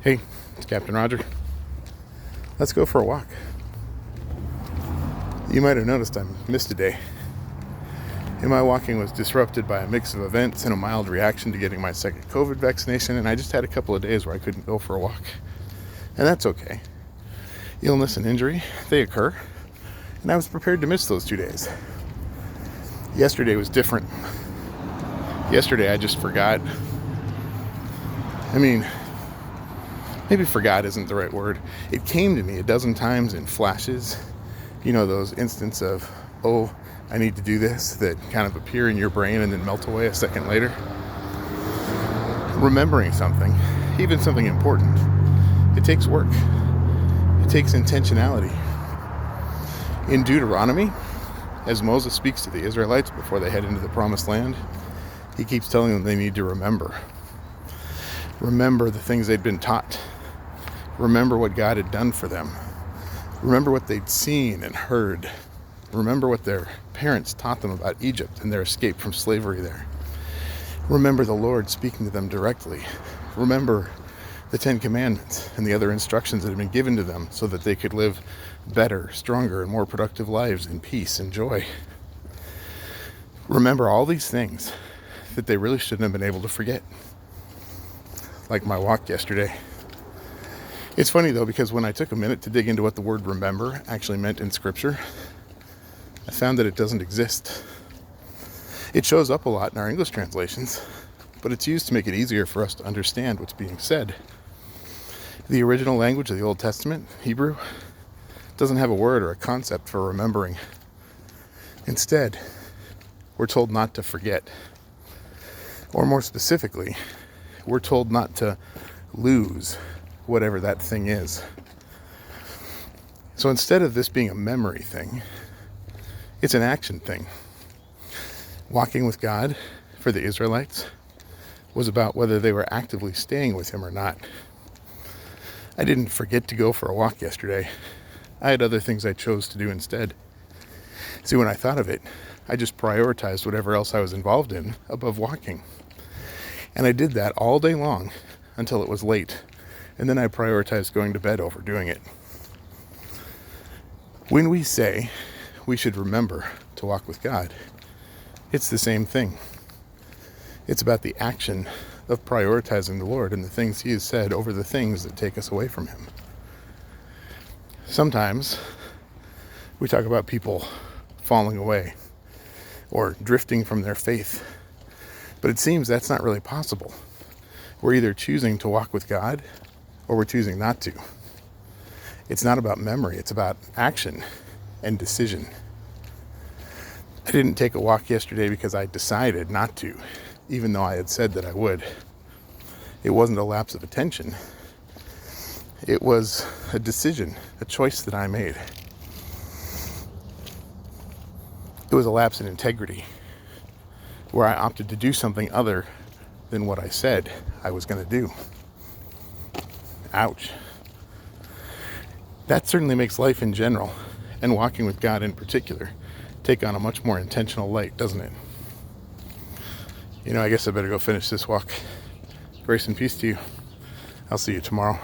Hey, it's Captain Roger. Let's go for a walk. You might have noticed I missed a day. And my walking was disrupted by a mix of events and a mild reaction to getting my second COVID vaccination, and I just had a couple of days where I couldn't go for a walk. And that's okay. Illness and injury, they occur, and I was prepared to miss those 2 days. Yesterday was different. Yesterday I just forgot. Maybe forgot isn't the right word. It came to me a dozen times in flashes. You know, those instances of, oh, I need to do this, that kind of appear in your brain and then melt away a second later. Remembering something, even something important, it takes work. It takes intentionality. In Deuteronomy, as Moses speaks to the Israelites before they head into the promised land, he keeps telling them they need to remember. Remember the things they'd been taught. Remember what God had done for them. Remember what they'd seen and heard. Remember what their parents taught them about Egypt and their escape from slavery there. Remember the Lord speaking to them directly. Remember the 10 Commandments and the other instructions that had been given to them so that they could live better, stronger, and more productive lives in peace and joy. Remember all these things that they really shouldn't have been able to forget. Like my walk yesterday. It's funny though, because when I took a minute to dig into what the word remember actually meant in Scripture, I found that it doesn't exist. It shows up a lot in our English translations, but it's used to make it easier for us to understand what's being said. The original language of the Old Testament, Hebrew, doesn't have a word or a concept for remembering. Instead, we're told not to forget. Or more specifically, we're told not to lose whatever that thing is. So instead of this being a memory thing, it's an action thing. Walking with God for the Israelites was about whether they were actively staying with Him or not. I didn't forget to go for a walk yesterday. I had other things I chose to do instead. See, when I thought of it, I just prioritized whatever else I was involved in above walking. And I did that all day long until it was late. And then I prioritized going to bed over doing it. When we say we should remember to walk with God, it's the same thing. It's about the action of prioritizing the Lord and the things He has said over the things that take us away from Him. Sometimes we talk about people falling away or drifting from their faith, but it seems that's not really possible. We're either choosing to walk with God or we're choosing not to. It's not about memory, it's about action and decision. I didn't take a walk yesterday because I decided not to, even though I had said that I would. It wasn't a lapse of attention. It was a decision, a choice that I made. It was a lapse in integrity, where I opted to do something other than what I said I was going to do. Ouch. That certainly makes life in general, and walking with God in particular, take on a much more intentional light, doesn't it? I guess I better go finish this walk. Grace and peace to you. I'll see you tomorrow.